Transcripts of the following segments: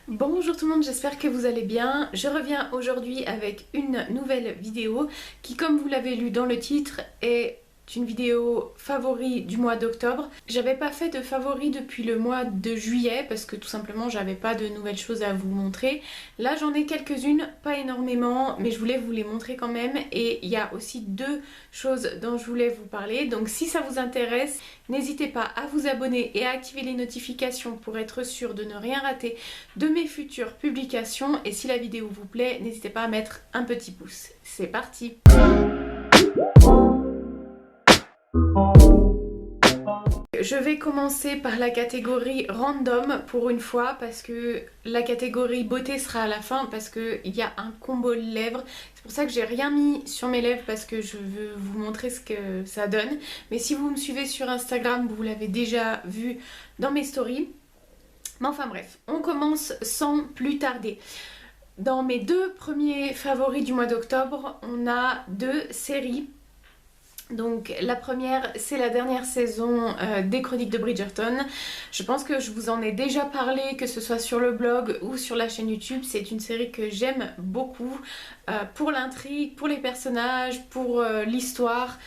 Bonjour tout le monde, j'espère que vous allez bien. Je reviens aujourd'hui avec une nouvelle vidéo qui, comme vous l'avez lu dans le titre, est une vidéo favori du mois d'octobre. J'avais pas fait de favori depuis le mois de juillet parce que tout simplement j'avais pas de nouvelles choses à vous montrer. Là j'en ai quelques-unes, pas énormément, mais je voulais vous les montrer quand même. Et il y a aussi deux choses dont je voulais vous parler. Donc si ça vous intéresse, n'hésitez pas à vous abonner et à activer les notifications pour être sûr de ne rien rater de mes futures publications. Et si la vidéo vous plaît, n'hésitez pas à mettre un petit pouce. C'est parti! Je vais commencer par la catégorie random pour une fois parce que la catégorie beauté sera à la fin parce qu'il y a un combo lèvres. C'est pour ça que j'ai rien mis sur mes lèvres parce que je veux vous montrer ce que ça donne. Mais si vous me suivez sur Instagram, vous l'avez déjà vu dans mes stories. Mais enfin bref, on commence sans plus tarder. Dans mes deux premiers favoris du mois d'octobre, on a deux séries. Donc la première, c'est la dernière saison des Chroniques de Bridgerton. Je pense que je vous en ai déjà parlé, que ce soit sur le blog ou sur la chaîne YouTube. C'est une série que j'aime beaucoup pour l'intrigue, pour les personnages, pour l'histoire.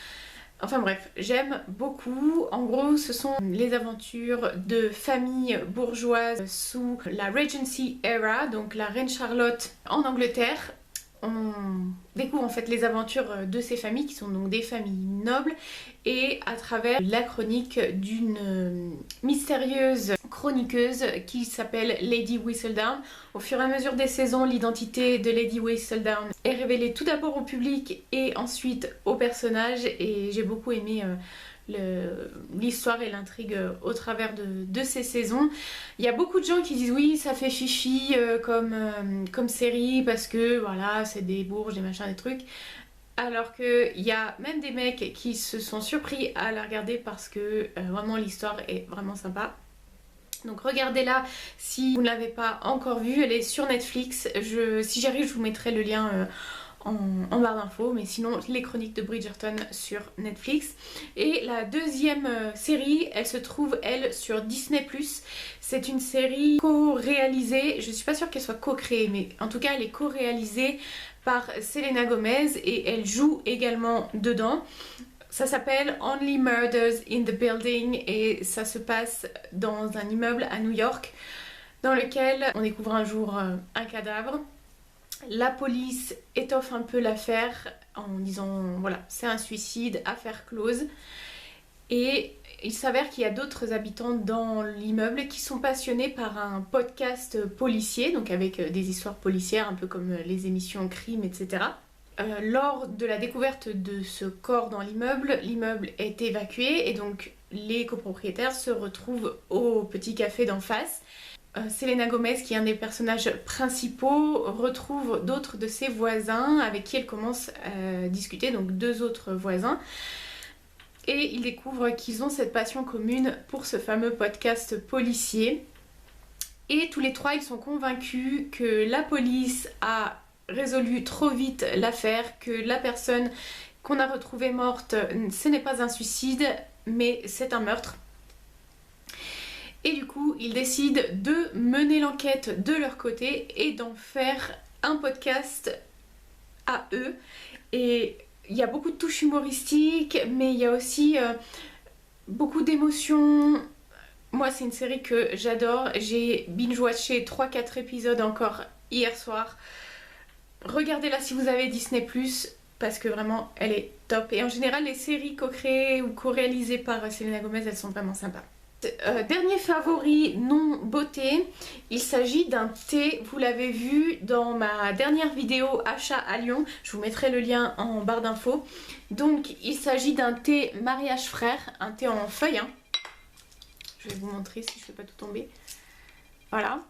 Enfin bref, j'aime beaucoup. En gros, ce sont les aventures de familles bourgeoises sous la Regency Era, donc la reine Charlotte en Angleterre. On découvre en fait les aventures de ces familles qui sont donc des familles nobles et à travers la chronique d'une mystérieuse chroniqueuse qui s'appelle Lady Whistledown. Au fur et à mesure des saisons, l'identité de Lady Whistledown est révélée tout d'abord au public et ensuite aux personnages et j'ai beaucoup aimé l'histoire et l'intrigue au travers de ces saisons. Il y a beaucoup de gens qui disent oui ça fait fifi comme série parce que voilà c'est des bourges, des machins, des trucs. Alors qu'il y a même des mecs qui se sont surpris à la regarder parce que vraiment l'histoire est vraiment sympa. Donc regardez-la si vous ne l'avez pas encore vue, elle est sur Netflix. Si j'arrive je vous mettrai le lien en barre d'infos, mais sinon les Chroniques de Bridgerton sur Netflix. Et la deuxième série, elle se trouve elle sur Disney+. C'est une série co-réalisée, je suis pas sûre qu'elle soit co-créée, mais en tout cas elle est co-réalisée par Selena Gomez et elle joue également dedans. Ça s'appelle Only Murders in the Building et ça se passe dans un immeuble à New York dans lequel on découvre un jour un cadavre. La police étoffe un peu l'affaire en disant voilà c'est un suicide, affaire close. Et il s'avère qu'il y a d'autres habitants dans l'immeuble qui sont passionnés par un podcast policier, donc avec des histoires policières un peu comme les émissions Crime, etc. Lors de la découverte de ce corps dans l'immeuble est évacué et donc les copropriétaires se retrouvent au petit café d'en face. Selena Gomez, qui est un des personnages principaux, retrouve d'autres de ses voisins avec qui elle commence à discuter, donc deux autres voisins. Et ils découvrent qu'ils ont cette passion commune pour ce fameux podcast policier. Et tous les trois, ils sont convaincus que la police a résolu trop vite l'affaire, que la personne qu'on a retrouvée morte, ce n'est pas un suicide, mais c'est un meurtre. Et du coup, ils décident de mener l'enquête de leur côté et d'en faire un podcast à eux. Et il y a beaucoup de touches humoristiques, mais il y a aussi beaucoup d'émotions. Moi, c'est une série que j'adore. J'ai binge-watché 3-4 épisodes encore hier soir. Regardez-la si vous avez Disney+, parce que vraiment, elle est top. Et en général, les séries co-créées ou co-réalisées par Selena Gomez, elles sont vraiment sympas. Dernier favori non beauté, il s'agit d'un thé, vous l'avez vu dans ma dernière vidéo achat à Lyon, je vous mettrai le lien en barre d'infos. Donc il s'agit d'un thé mariage frère, un thé en feuille, hein. Je vais vous montrer si je ne fais pas tout tomber. Voilà,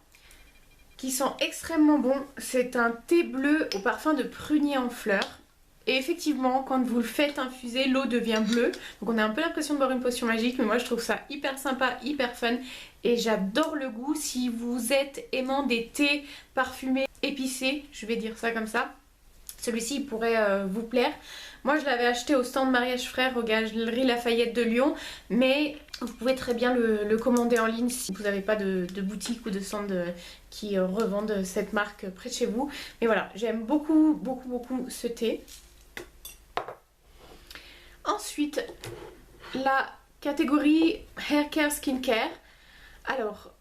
qui sont extrêmement bons. C'est un thé bleu au parfum de prunier en fleurs. Et effectivement, quand vous le faites infuser, l'eau devient bleue. Donc on a un peu l'impression de boire une potion magique, mais moi je trouve ça hyper sympa, hyper fun. Et j'adore le goût. Si vous êtes aimant des thés parfumés épicés, je vais dire ça comme ça, celui-ci il pourrait vous plaire. Moi je l'avais acheté au stand Mariage Frère aux Galeries Lafayette de Lyon, mais Vous pouvez très bien le commander en ligne si vous n'avez pas de boutique ou de stand qui revendent cette marque près de chez vous. Mais voilà, j'aime beaucoup, beaucoup, beaucoup ce thé. Ensuite, la catégorie Hair Care, Skin Care. Alors,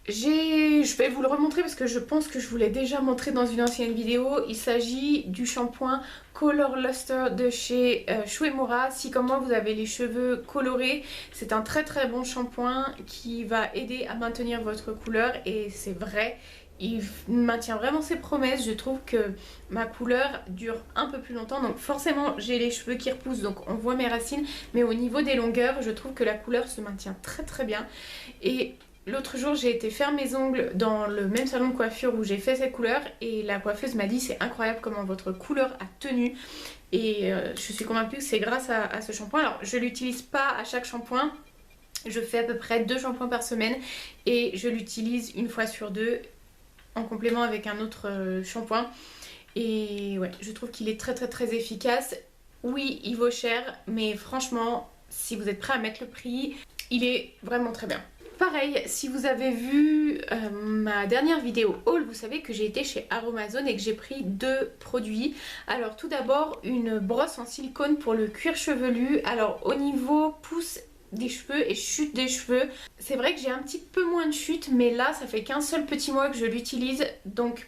je vais vous le remontrer parce que je pense que je vous l'ai déjà montré dans une ancienne vidéo. Il s'agit du shampoing Color Luster de chez Shuemura. Si comme moi vous avez les cheveux colorés, c'est un très très bon shampoing qui va aider à maintenir votre couleur et c'est vrai. Il maintient vraiment ses promesses, je trouve que ma couleur dure un peu plus longtemps, donc forcément j'ai les cheveux qui repoussent donc on voit mes racines, mais au niveau des longueurs je trouve que la couleur se maintient très très bien. Et l'autre jour j'ai été faire mes ongles dans le même salon de coiffure où j'ai fait cette couleur et la coiffeuse m'a dit c'est incroyable comment votre couleur a tenu et je suis convaincue que c'est grâce à ce shampoing. Alors je l'utilise pas à chaque shampoing, je fais à peu près 2 shampoings par semaine et je l'utilise une fois sur 2 en complément avec un autre shampoing et ouais je trouve qu'il est très très très efficace. Oui il vaut cher mais franchement si vous êtes prêt à mettre le prix il est vraiment très bien. Pareil, si vous avez vu ma dernière vidéo haul, vous savez que j'ai été chez Aromazone et que j'ai pris 2 produits. Alors tout d'abord une brosse en silicone pour le cuir chevelu. Alors au niveau pousse des cheveux et chute des cheveux, c'est vrai que j'ai un petit peu moins de chute mais là ça fait qu'un seul petit mois que je l'utilise donc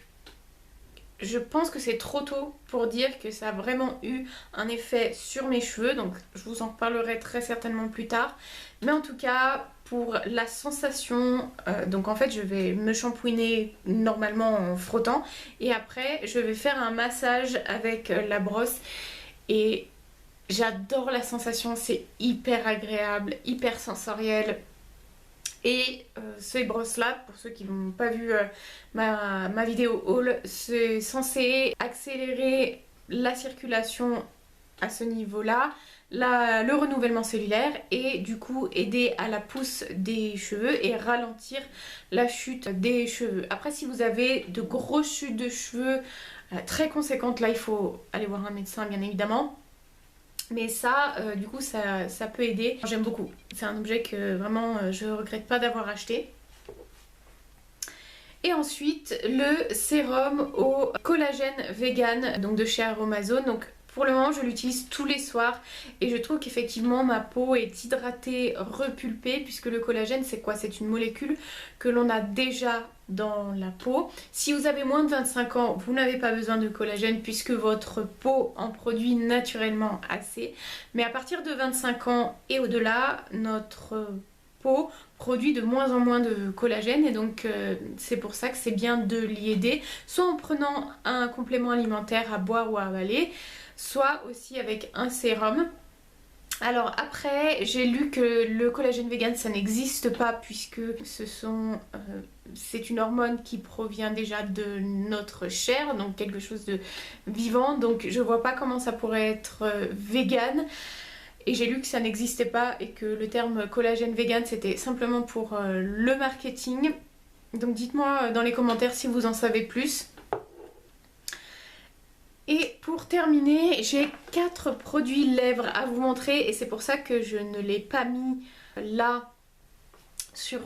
je pense que c'est trop tôt pour dire que ça a vraiment eu un effet sur mes cheveux, donc je vous en reparlerai très certainement plus tard. Mais en tout cas, pour la sensation, donc en fait je vais me shampouiner normalement en frottant et après je vais faire un massage avec la brosse et j'adore la sensation, c'est hyper agréable, hyper sensoriel. Et ces brosses là, pour ceux qui n'ont pas vu ma vidéo haul, c'est censé accélérer la circulation à ce niveau là, le renouvellement cellulaire et du coup aider à la pousse des cheveux et ralentir la chute des cheveux. Après si vous avez de grosses chutes de cheveux très conséquentes, là il faut aller voir un médecin bien évidemment. Mais ça, du coup, ça peut aider. J'aime beaucoup. C'est un objet que vraiment je regrette pas d'avoir acheté. Et ensuite, le sérum au collagène vegan, donc de chez Aromazone. Donc pour le moment, je l'utilise tous les soirs et je trouve qu'effectivement ma peau est hydratée, repulpée, puisque le collagène, c'est quoi? C'est une molécule que l'on a déjà dans la peau. Si vous avez moins de 25 ans, vous n'avez pas besoin de collagène puisque votre peau en produit naturellement assez. Mais à partir de 25 ans et au-delà, notre peau produit de moins en moins de collagène et donc c'est pour ça que c'est bien de l'y aider, soit en prenant un complément alimentaire à boire ou à avaler, soit aussi avec un sérum. Alors après j'ai lu que le collagène vegan ça n'existe pas puisque c'est une hormone qui provient déjà de notre chair, donc quelque chose de vivant, donc je vois pas comment ça pourrait être vegan. Et j'ai lu que ça n'existait pas et que le terme collagène vegan c'était simplement pour le marketing. Donc dites-moi dans les commentaires si vous en savez plus. Et pour terminer, j'ai 4 produits lèvres à vous montrer et c'est pour ça que je ne l'ai pas mis là sur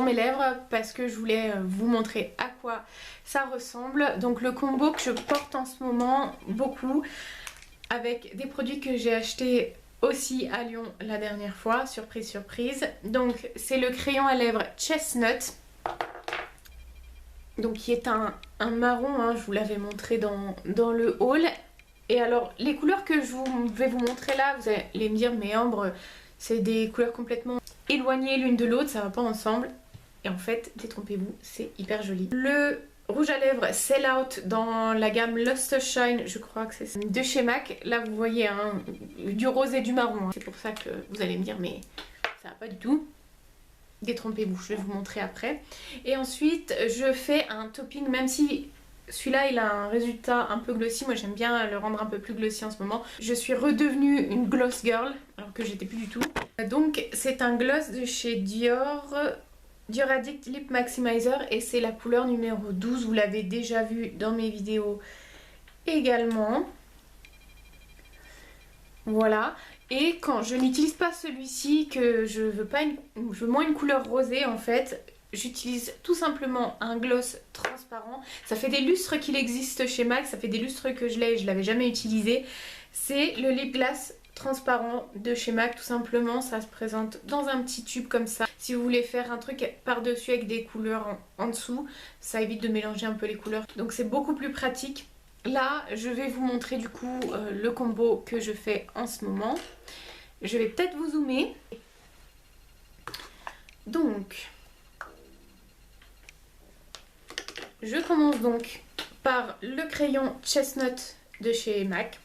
mes lèvres parce que je voulais vous montrer à quoi ça ressemble. Donc le combo que je porte en ce moment beaucoup avec des produits que j'ai achetés aussi à Lyon la dernière fois, surprise surprise. Donc c'est le crayon à lèvres Chestnut, donc qui est un marron, hein, je vous l'avais montré dans le haul. Et alors les couleurs que je vais vous montrer là, vous allez me dire mais Ambre c'est des couleurs complètement éloignées l'une de l'autre, ça va pas ensemble. Et en fait détrompez-vous, c'est hyper joli. Le rouge à lèvres Sell Out dans la gamme Luster Shine, je crois que c'est ça, de chez MAC. Là vous voyez hein, du rose et du marron, hein. C'est pour ça que vous allez me dire mais ça va pas du tout. Détrompez-vous, je vais vous montrer après. Et ensuite je fais un topping, même si celui-là il a un résultat un peu glossy, moi j'aime bien le rendre un peu plus glossy en ce moment. Je suis redevenue une gloss girl alors que j'étais plus du tout. Donc c'est un gloss de chez Dior Addict Lip Maximizer et c'est la couleur numéro 12, vous l'avez déjà vu dans mes vidéos également. Voilà, Et quand je n'utilise pas celui-ci, que je veux pas je veux moins une couleur rosée en fait, j'utilise tout simplement un gloss transparent. Ça fait des lustres qu'il existe chez MAC, ça fait des lustres que je l'ai et je l'avais jamais utilisé. C'est le lip gloss transparent de chez MAC tout simplement. Ça se présente dans un petit tube comme ça. Si vous voulez faire un truc par-dessus avec des couleurs en dessous, ça évite de mélanger un peu les couleurs. Donc c'est beaucoup plus pratique. Là, je vais vous montrer du coup le combo que je fais en ce moment. Je vais peut-être vous zoomer. Donc, je commence donc par le crayon Chestnut de chez MAC.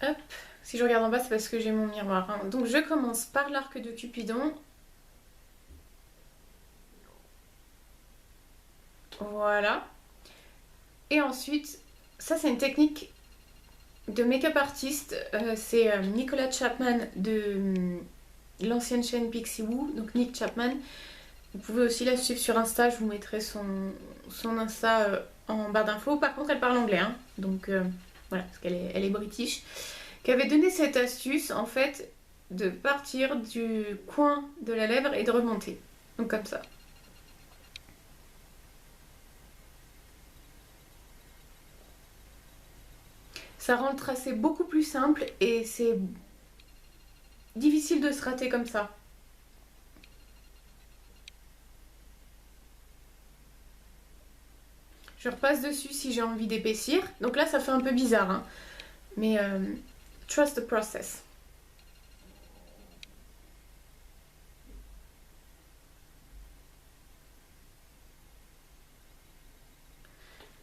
Hop, si je regarde en bas, c'est parce que j'ai mon miroir, hein. Donc je commence par l'arc de Cupidon. Voilà. Et ensuite, ça c'est une technique de make-up artiste. C'est Nicolas Chapman de l'ancienne chaîne Pixie Woo, donc Nick Chapman. Vous pouvez aussi la suivre sur Insta, je vous mettrai son Insta en barre d'infos. Par contre, elle parle anglais, hein. Donc voilà, parce qu'elle est british. Qui avait donné cette astuce, en fait, de partir du coin de la lèvre et de remonter. Donc comme ça. Ça rend le tracé beaucoup plus simple et c'est difficile de se rater comme ça. Je repasse dessus si j'ai envie d'épaissir. Donc là, ça fait un peu bizarre, hein. Mais trust the process.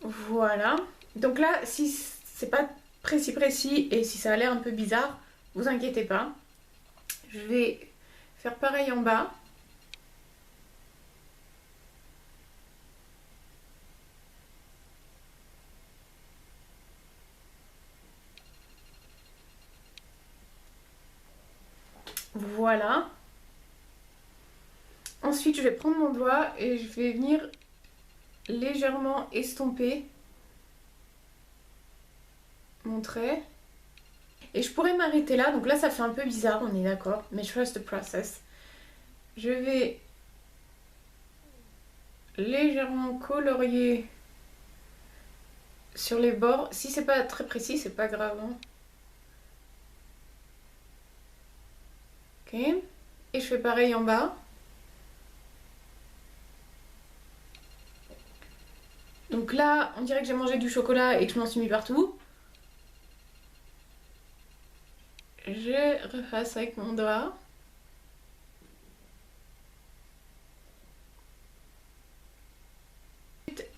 Voilà. Donc là, si c'est pas précis et si ça a l'air un peu bizarre, vous inquiétez pas. Je vais faire pareil en bas. Voilà. Ensuite, je vais prendre mon doigt et je vais venir légèrement estomper mon trait. Et je pourrais m'arrêter là. Donc là, ça fait un peu bizarre, on est d'accord. Mais trust the process. Je vais légèrement colorier sur les bords. Si c'est pas très précis, c'est pas grave, hein. Ok. Et je fais pareil en bas. Donc là, on dirait que j'ai mangé du chocolat et que je m'en suis mis partout. Je reface avec mon doigt.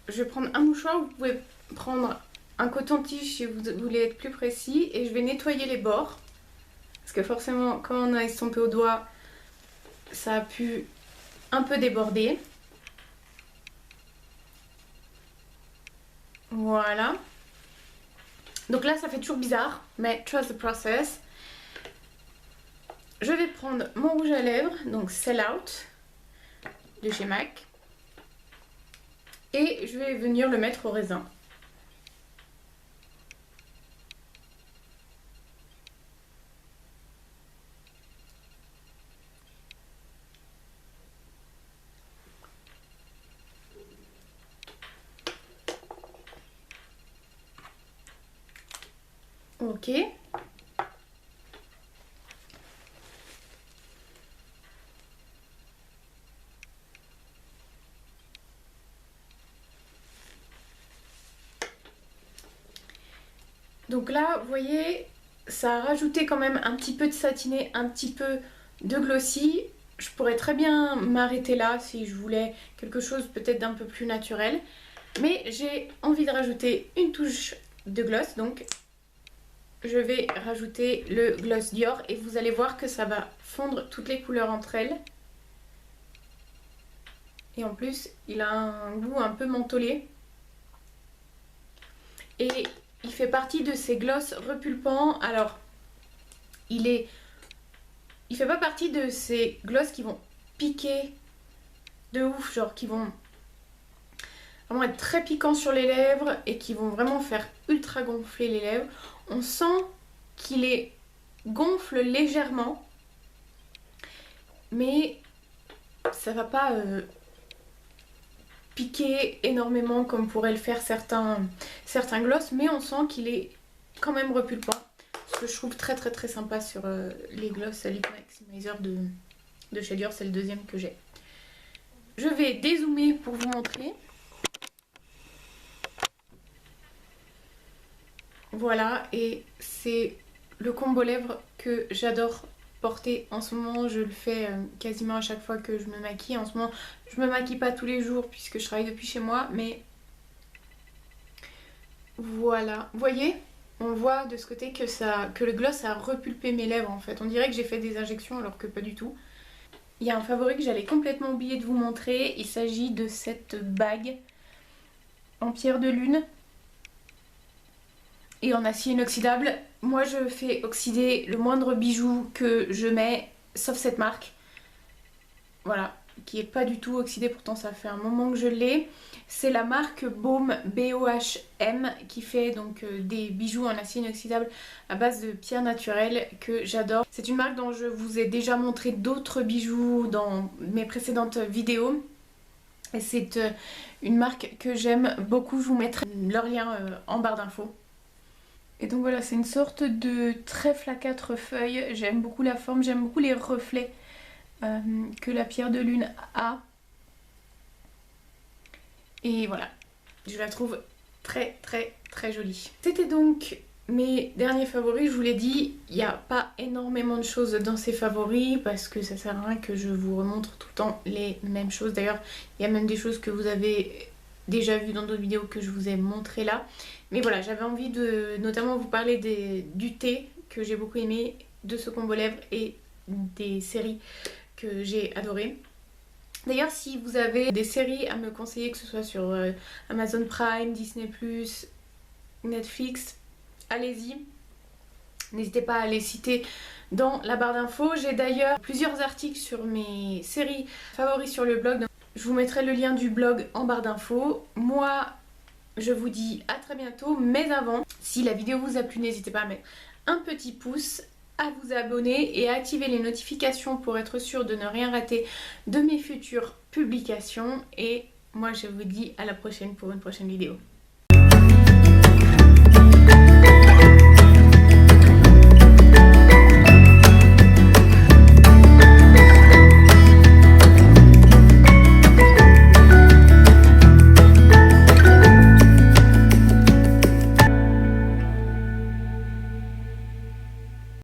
Je vais prendre un mouchoir, vous pouvez prendre un coton-tige si vous voulez être plus précis. Et je vais nettoyer les bords. Parce que forcément, quand on a estompé au doigt, ça a pu un peu déborder. Voilà. Donc là, ça fait toujours bizarre, mais trust the process. Je vais prendre mon rouge à lèvres, donc Sell Out de chez MAC. Et je vais venir le mettre au raisin. Ok. Donc là, vous voyez, ça a rajouté quand même un petit peu de satiné, un petit peu de glossy. Je pourrais très bien m'arrêter là si je voulais quelque chose peut-être d'un peu plus naturel. Mais j'ai envie de rajouter une touche de gloss, donc je vais rajouter le gloss Dior et vous allez voir que ça va fondre toutes les couleurs entre elles. Et en plus, il a un goût un peu mentholé. Et il fait partie de ces gloss repulpants. Alors, il fait pas partie de ces gloss qui vont piquer de ouf, genre qui vont vraiment être très piquants sur les lèvres et qui vont vraiment faire ultra gonfler les lèvres. On sent qu'il les gonfle légèrement, mais ça va pas piquer énormément comme pourraient le faire certains gloss, mais on sent qu'il est quand même repulpant. Ce que je trouve très sympa sur les gloss Lip Maximizer de chez Dior, c'est le deuxième que j'ai. Je vais dézoomer pour vous montrer. Voilà, et c'est le combo lèvres que j'adore porter en ce moment. Je le fais quasiment à chaque fois que je me maquille. En ce moment, je me maquille pas tous les jours puisque je travaille depuis chez moi, mais voilà. Vous voyez, on voit de ce côté que le gloss a repulpé mes lèvres en fait. On dirait que j'ai fait des injections alors que pas du tout. Il y a un favori que j'allais complètement oublier de vous montrer. Il s'agit de cette bague en pierre de lune et en acier inoxydable. Moi je fais oxyder le moindre bijou que je mets, sauf cette marque. Voilà, qui est pas du tout oxydée, pourtant ça fait un moment que je l'ai. C'est la marque Baume, B-O-H-M, qui fait donc des bijoux en acier inoxydable à base de pierres naturelles que j'adore. C'est une marque dont je vous ai déjà montré d'autres bijoux dans mes précédentes vidéos. Et c'est une marque que j'aime beaucoup, je vous mettrai leur lien en barre d'infos. Et donc voilà, c'est une sorte de trèfle à 4 feuilles. J'aime beaucoup la forme, j'aime beaucoup les reflets que la pierre de lune a. Et voilà, je la trouve très jolie. C'était donc mes derniers favoris. Je vous l'ai dit, il n'y a pas énormément de choses dans ces favoris parce que ça sert à rien que je vous remontre tout le temps les mêmes choses. D'ailleurs, il y a même des choses que vous avez déjà vues dans d'autres vidéos que je vous ai montrées là. Mais voilà, j'avais envie de notamment vous parler du thé que j'ai beaucoup aimé, de ce combo lèvres et des séries que j'ai adorées. D'ailleurs, si vous avez des séries à me conseiller, que ce soit sur Amazon Prime, Disney+, Netflix, allez-y. N'hésitez pas à les citer dans la barre d'infos. J'ai d'ailleurs plusieurs articles sur mes séries favoris sur le blog. Je vous mettrai le lien du blog en barre d'infos. Moi, je vous dis à très bientôt. Mais avant, si la vidéo vous a plu, n'hésitez pas à mettre un petit pouce, à vous abonner et à activer les notifications pour être sûr de ne rien rater de mes futures publications. Et moi, je vous dis à la prochaine pour une prochaine vidéo.